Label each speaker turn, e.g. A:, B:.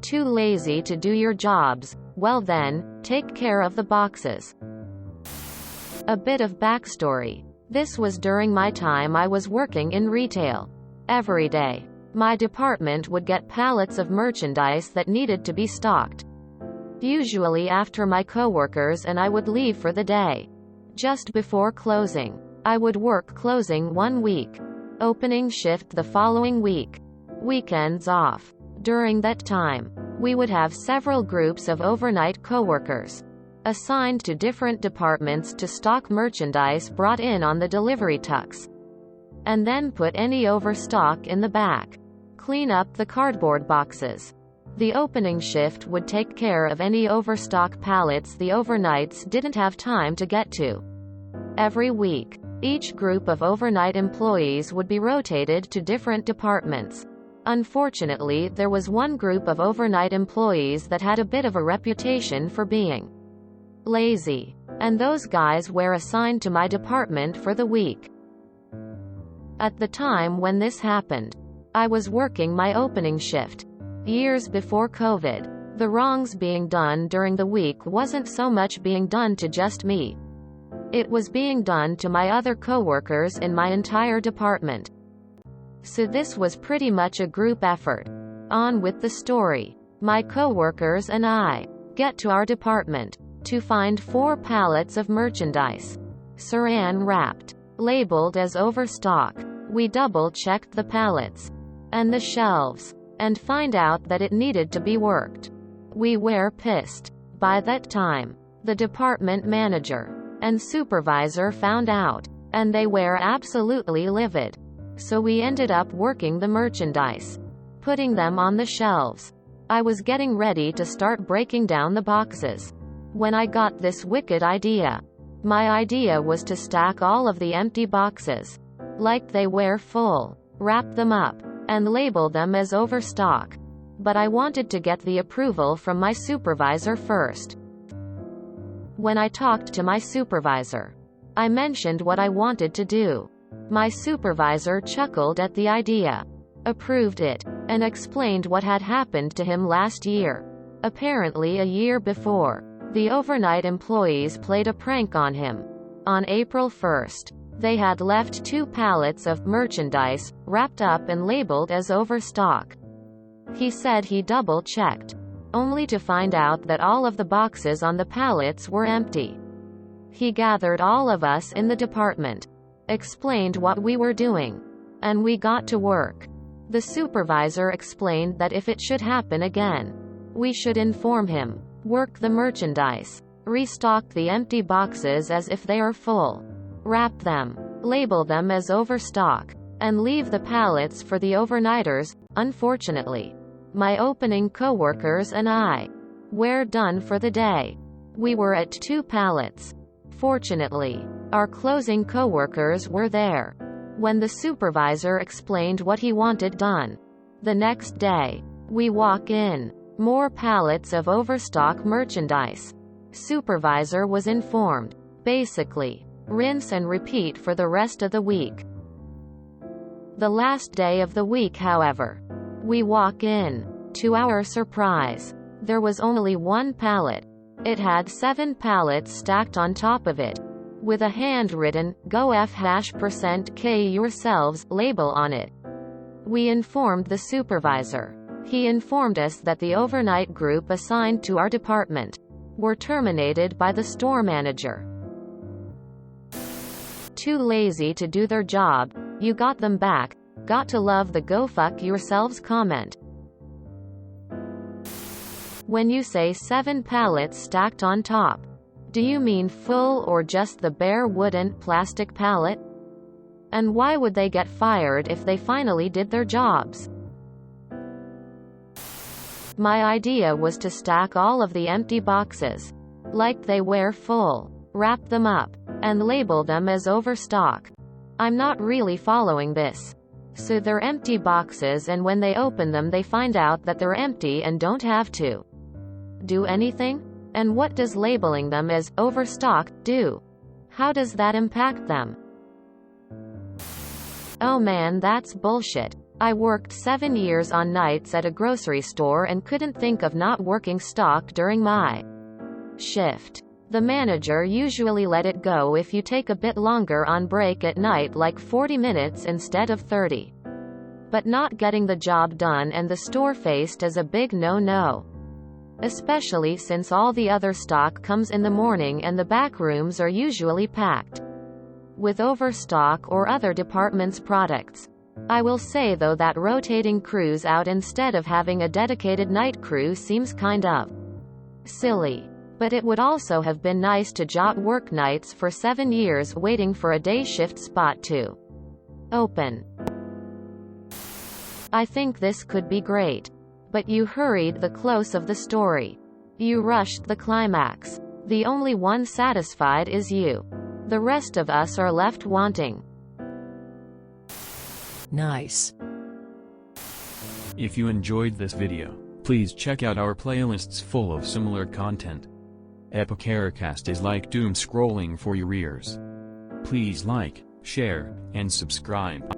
A: Too lazy to do your jobs? Well then, take care of the boxes. A bit of backstory. This was during my time I was working in retail. Every day, my department would get pallets of merchandise that needed to be stocked. Usually after my coworkers and I would leave for the day. Just before closing, I would work closing one week, opening shift the following week, weekends off. During that time, we would have several groups of overnight coworkers assigned to different departments to stock merchandise brought in on the delivery trucks, and then put any overstock in the back, clean up the cardboard boxes. The opening shift would take care of any overstock pallets the overnights didn't have time to get to. Every week, each group of overnight employees would be rotated to different departments. Unfortunately, there was one group of overnight employees that had a bit of a reputation for being lazy, and those guys were assigned to my department for the week. At the time when this happened, I was working my opening shift. Years before COVID, the wrongs being done during the week wasn't so much being done to just me. It was being done to my other coworkers in my entire department. So this was pretty much a group effort. On with the story. My coworkers and I get to our department to find 4 pallets of merchandise, saran wrapped, labeled as overstock. We double-checked the pallets and the shelves, and find out that it needed to be worked. We were pissed. By that time, the department manager and supervisor found out, and they were absolutely livid. So we ended up working the merchandise, putting them on the shelves. I was getting ready to start breaking down the boxes when I got this wicked idea. My idea was to stack all of the empty boxes like they were full, wrap them up, and label them as overstock. But I wanted to get the approval from my supervisor first. When I talked to my supervisor, I mentioned what I wanted to do. My supervisor chuckled at the idea, approved it, and explained what had happened to him last year. Apparently a year before, the overnight employees played a prank on him. On April 1st, they had left 2 pallets of merchandise, wrapped up and labeled as overstock. He said he double-checked, only to find out that all of the boxes on the pallets were empty. He gathered all of us in the department, explained what we were doing, and we got to work. The supervisor explained that if it should happen again, we should inform him, work the merchandise, restock the empty boxes as if they are full, wrap them, label them as overstock, and leave the pallets for the overnighters. Unfortunately, my opening coworkers and I were done for the day. We were at 2 pallets. Fortunately, our closing coworkers were there when the supervisor explained what he wanted done. The next day, we walk in, more pallets of overstock merchandise. Supervisor was informed. Basically, rinse and repeat for the rest of the week. The last day of the week, however, we walk in. To our surprise, there was only 1 pallet. It had 7 pallets stacked on top of it, with a handwritten, "Go F#% yourselves" label on it. We informed the supervisor. He informed us that the overnight group assigned to our department were terminated by the store manager. Too lazy to do their job? You got them back. Got to love the "go fuck yourselves" comment. When you say 7 pallets stacked on top, do you mean full or just the bare wooden, plastic pallet? And why would they get fired if they finally did their jobs? My idea was to stack all of the empty boxes like they were full, wrap them up, and label them as overstock. I'm not really following this. So they're empty boxes, and when they open them they find out that they're empty and don't have to do anything? And what does labeling them as overstock do? How does that impact them? Oh man, that's bullshit. I worked 7 years on nights at a grocery store and couldn't think of not working stock during my shift. The manager usually let it go if you take a bit longer on break at night, like 40 minutes instead of 30. But not getting the job done and the store faced is a big no-no. Especially since all the other stock comes in the morning and the back rooms are usually packed with overstock or other departments' products. I will say though that rotating crews out instead of having a dedicated night crew seems kind of silly. But it would also have been nice to not work nights for 7 years waiting for a day shift spot to open. I think this could be great. But you hurried the close of the story. You rushed the climax. The only one satisfied is you. The rest of us are left wanting.
B: Nice.
C: If you enjoyed this video, please check out our playlists full of similar content. Epicaricast is like doom scrolling for your ears. Please like, share, and subscribe.